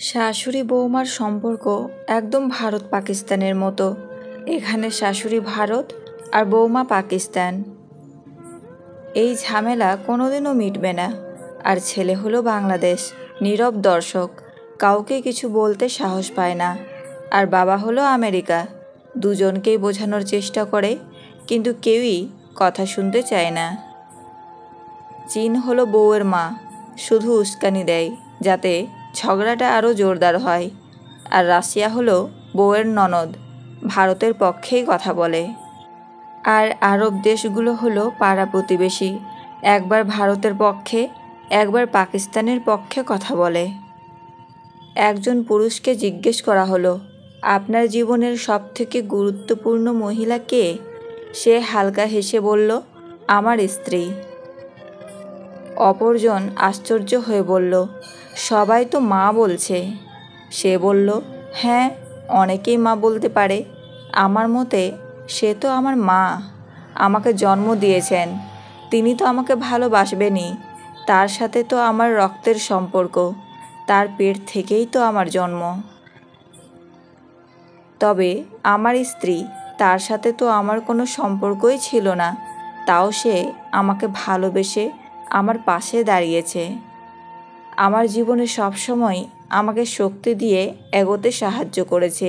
শাশুড়ি বৌমার সম্পর্ক একদম ভারত পাকিস্তানের মতো। এখানে শাশুড়ি ভারত আর বৌমা পাকিস্তান। এই ঝামেলা কোনোদিনও মিটবে না। আর ছেলে হলো বাংলাদেশ, নীরব দর্শক, কাউকে কিছু বলতে সাহস পায় না। আর বাবা হলো আমেরিকা, দুজনকেই বোঝানোর চেষ্টা করে, কিন্তু কেউই কথা শুনতে চায় না। চীন হলো বউয়ের মা, শুধু উস্কানি দেয় যাতে ঝগড়াটা আরও জোরদার হয়। আর রাশিয়া হলো বউয়ের ননদ, ভারতের পক্ষেই কথা বলে। আর আরব দেশগুলো হলো পাড়া প্রতিবেশী, একবার ভারতের পক্ষে একবার পাকিস্তানের পক্ষে কথা বলে। একজন পুরুষকে জিজ্ঞেস করা হলো, আপনার জীবনের সবথেকে গুরুত্বপূর্ণ মহিলা কে? সে হালকা হেসে বলল, আমার স্ত্রী। অপরজন আশ্চর্য হয়ে বলল, সবাই তো মা বলছে। সে বলল, হ্যাঁ, অনেকেই মা বলতে পারে। আমার মতে সে তো আমার মা, আমাকে জন্ম দিয়েছেন, তিনি তো আমাকে ভালোবাসবেনই। তার সাথে তো আমার রক্তের সম্পর্ক, তার পেট থেকেই তো আমার জন্ম। তবে আমার স্ত্রী, তার সাথে তো আমার কোনো সম্পর্কই ছিল না, তাও সে আমাকে ভালোবেসে আমার পাশে দাঁড়িয়েছে। আমার জীবনে সবসময় আমাকে শক্তি দিয়ে এগোতে সাহায্য করেছে।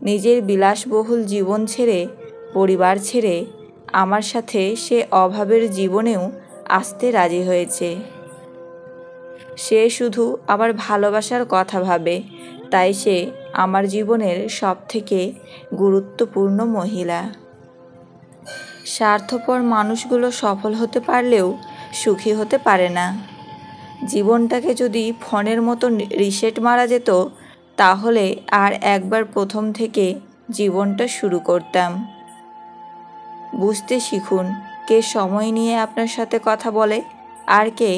নিজের বিলাসবহুল জীবন ছেড়ে, পরিবার ছেড়ে আমার সাথে সে অভাবের জীবনেও আসতে রাজি হয়েছে। সে শুধু আমার ভালোবাসার কথা ভাবে, তাই সে আমার জীবনের সবথেকে গুরুত্বপূর্ণ মহিলা। স্বার্থপর মানুষগুলো সফল হতে পারলেও সুখী হতে পারে না। জীবনটাকে যদি ফোনের মতো রিসেট মারা যেত, তাহলে আর একবার প্রথম থেকে জীবনটা শুরু করতাম। বুঝতে শিখুন, কে সময় নিয়ে আপনার সাথে কথা বলে আর কে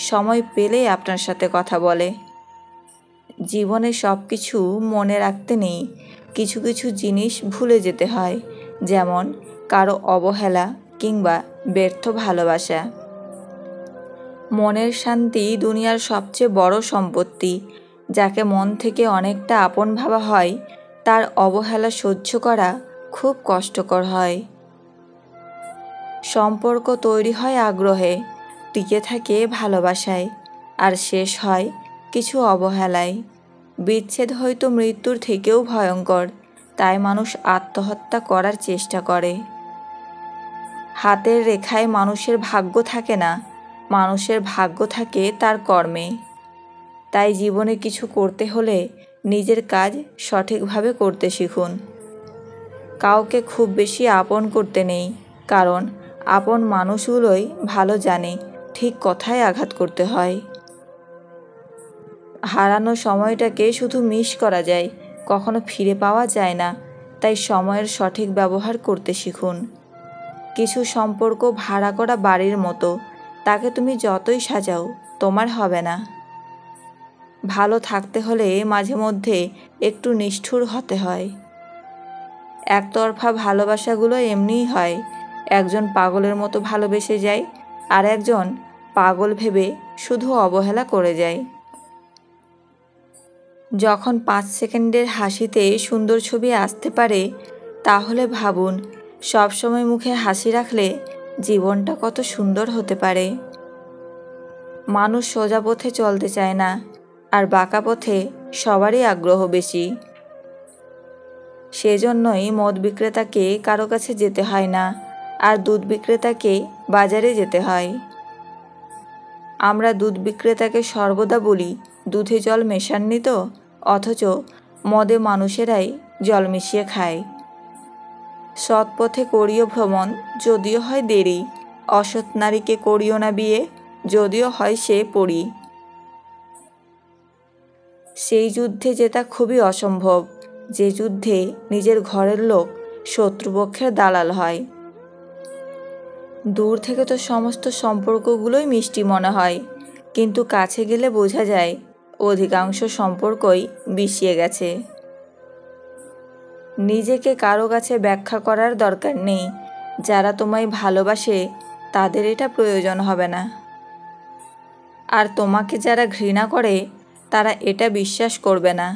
সময় পেলে আপনার সাথে কথা বলে। জীবনে সব কিছু মনে রাখতে নেই, কিছু কিছু জিনিস ভুলে যেতে হয়, যেমন কারো অবহেলা কিংবা ব্যর্থ ভালোবাসা। মনের শান্তি দুনিয়ার সবচেয়ে বড় সম্পত্তি। যাকে মন থেকে অনেকটা আপন ভাবা হয়, তার অবহেলা সহ্য করা খুব কষ্টকর হয়। সম্পর্ক তৈরি হয় আগ্রহে, টিকে থাকে ভালোবাসায়, আর শেষ হয় কিছু অবহেলায়। বিচ্ছেদ হয়তো মৃত্যুর থেকেও ভয়ঙ্কর, তাই মানুষ আত্মহত্যা করার চেষ্টা করে। হাতের রেখায় মানুষের ভাগ্য থাকে না, মানুষের ভাগ্য থাকে তার কর্মে। তাই জীবনে কিছু করতে হলে নিজের কাজ সঠিকভাবে করতে শিখুন। কাউকে খুব বেশি আপন করতে নেই, কারণ আপন মানুষগুলোই ভালো জানে ঠিক কথায় আঘাত করতে হয়। হারানো সময়টাকে শুধু মিস করা যায়, কখনো ফিরে পাওয়া যায় না, তাই সময়ের সঠিক ব্যবহার করতে শিখুন। কিছু সম্পর্ক ভাড়া করা বাড়ির মতো, তাকে তুমি যতই সাজাও তোমার হবে না। ভালো থাকতে হলে মাঝে মধ্যে একটু নিষ্ঠুর হতে হয়। একতরফা ভালোবাসাগুলো এমনিই হয়, একজন পাগলের মতো ভালোবেসে যায়, আর একজন পাগল ভেবে শুধু অবহেলা করে যায়। যখন 5 সেকেন্ডের হাসিতে সুন্দর ছবি আসতে পারে, তাহলে ভাবুন সবসময় মুখে হাসি রাখলে জীবনটা কত সুন্দর হতে পারে। মানুষ সোজা পথে চলতে চায় না, আর বাঁকা পথে সবারই আগ্রহ বেশি। সেজন্যই মদ বিক্রেতাকে কারো কাছে যেতে হয় না, আর দুধ বিক্রেতাকে বাজারে যেতে হয়। আমরা দুধ বিক্রেতাকে সর্বদা বলি, দুধে জল মেশাননি তো, অথচ মদে মানুষেরাই জল মিশিয়ে খায়। সৎ পথে করিও ভ্রমণ, যদিও হয় দেরি। অসৎ নারীকে করিও না বিয়ে, যদিও হয় সে পরী। সেই যুদ্ধে জেতা খুবই অসম্ভব, যে যুদ্ধে নিজের ঘরের লোক শত্রুপক্ষের দালাল হয়। দূর থেকে তো সমস্ত সম্পর্কগুলোই মিষ্টি মনে হয়, কিন্তু কাছে গেলে বোঝা যায় অধিকাংশ সম্পর্কই বিষিয়ে গেছে। নিজেকে কারো কাছে ব্যাখ্যা করার দরকার নেই, যারা তোমায় ভালোবাসে তাদের এটা প্রয়োজন হবে না। আর তোমাকে যারা ঘৃণা করে তারা এটা বিশ্বাস করবে না।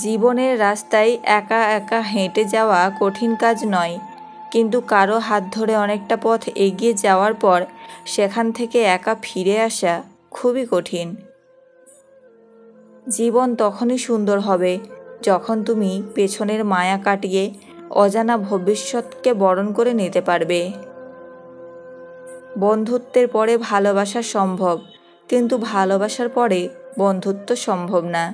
জীবনের রাস্তায় একা একা হেঁটে যাওয়া কঠিন কাজ নয়, কিন্তু কারো হাত ধরে অনেকটা পথ এগিয়ে যাওয়ার পর সেখান থেকে একা ফিরে আসা খুবই কঠিন। জীবন তখনই সুন্দর হবে যখন তুমি পেছনের মায়া কাটিয়ে অজানা ভবিষ্যৎকে বরণ করে নিতে পারবে। বন্ধুত্বের পরে ভালোবাসা সম্ভব, কিন্তু ভালোবাসার পরে বন্ধুত্ব সম্ভব না।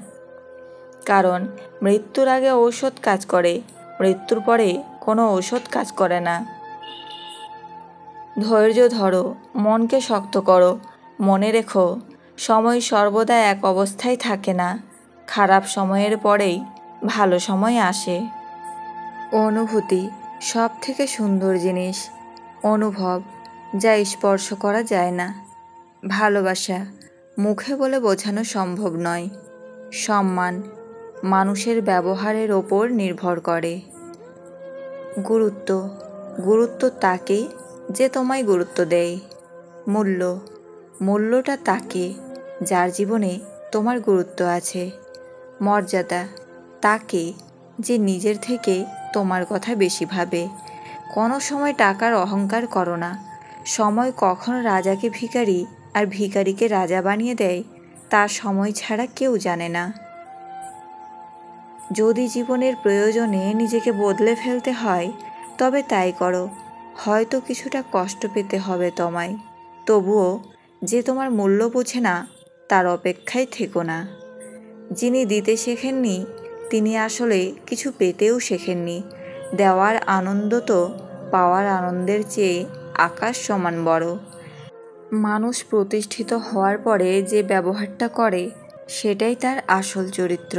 কারণ মৃত্যুর আগে ঔষধ কাজ করে, মৃত্যুর পরে কোনো ঔষধ কাজ করে না। ধৈর্য ধরো, মনকে শক্ত করো, মনে রেখো সময় সর্বদা এক অবস্থায় থাকে না। খারাপ সময়ের পরেই ভালো সময় আসে। অনুভূতি সব থেকে সুন্দর জিনিস, অনুভব যা স্পর্শ করা যায় না। ভালোবাসা মুখে বলে বোঝানো সম্ভব নয়। সম্মান মানুষের ব্যবহারের ওপর নির্ভর করে। গুরুত্ব গুরুত্ব তাকে যে তোমায় গুরুত্ব দেয়। মূল্য মূল্যটা তাকে যার জীবনে তোমার গুরুত্ব আছে। মর্যাদা তাকে যে নিজের থেকে তোমার কথা বেশি ভাবে। কোনো সময় টাকার অহংকার করো না। সময় কখন রাজাকে ভিখারি আর ভিখারিকে রাজা বানিয়ে দেয় তা সময় ছাড়া কেউ জানে না। যদি জীবনের প্রয়োজনে নিজেকে বদলে ফেলতে হয় তবে তাই করো। হয়তো কিছুটা কষ্ট পেতে হবে তোমায়, তবুও যে তোমার মূল্য বোঝে না তার অপেক্ষায় থেকো না। যিনি দিতে শেখেননি তিনি আসলে কিছু পেতেও শেখেননি। দেওয়ার আনন্দ তো পাওয়ার আনন্দের চেয়ে আকাশ সমান বড়। মানুষ প্রতিষ্ঠিত হওয়ার পরে যে ব্যবহারটা করে সেটাই তার আসল চরিত্র।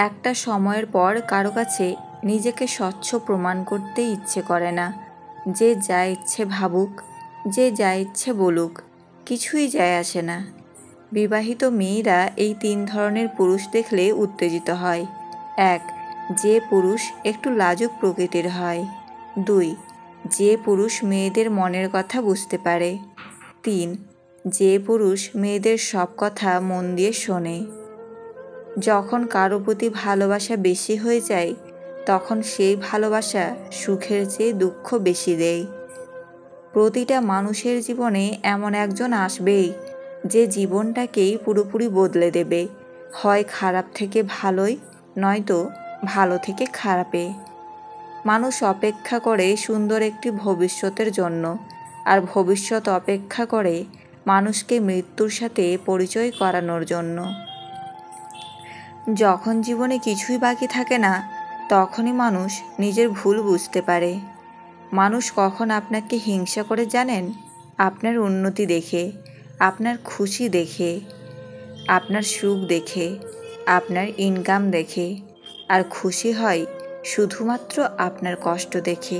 একটা সময়ের পর কারো কাছে নিজেকে স্বচ্ছ প্রমাণ করতে ইচ্ছে করে না। যে যা ইচ্ছে ভাবুক, যে যা ইচ্ছে বলুক, কিছুই যায় আসে না। বিবাহিত মেয়েরা এই 3 ধরনের পুরুষ দেখলে উত্তেজিত হয়। 1. যে পুরুষ একটু লাজুক প্রকৃতির হয়। 2. যে পুরুষ মেয়েদের মনের কথা বুঝতে পারে। 3. যে পুরুষ মেয়েদের সব কথা মন দিয়ে শোনে। যখন কারো প্রতি ভালোবাসা বেশি হয়ে যায় তখন সেই ভালোবাসা সুখের চেয়ে দুঃখ বেশি দেয়। প্রতিটা মানুষের জীবনে এমন একজন আসবেই যে জীবনটাকেই পুরোপুরি বদলে দেবে, হয় খারাপ থেকে ভালোই, নয়তো ভালো থেকে খারাপে। মানুষ অপেক্ষা করে সুন্দর একটি ভবিষ্যতের জন্য, আর ভবিষ্যৎ অপেক্ষা করে মানুষকে মৃত্যুর সাথে পরিচয় করানোর জন্য। যখন জীবনে কিছুই বাকি থাকে না তখনই মানুষ নিজের ভুল বুঝতে পারে। মানুষ কখন আপনাকে হিংসা করে জানেন? আপনার উন্নতি দেখে, আপনার খুশি দেখে, আপনার সুখ দেখে, আপনার ইনকাম দেখে, আর খুশি হয় শুধুমাত্র আপনার কষ্ট দেখে।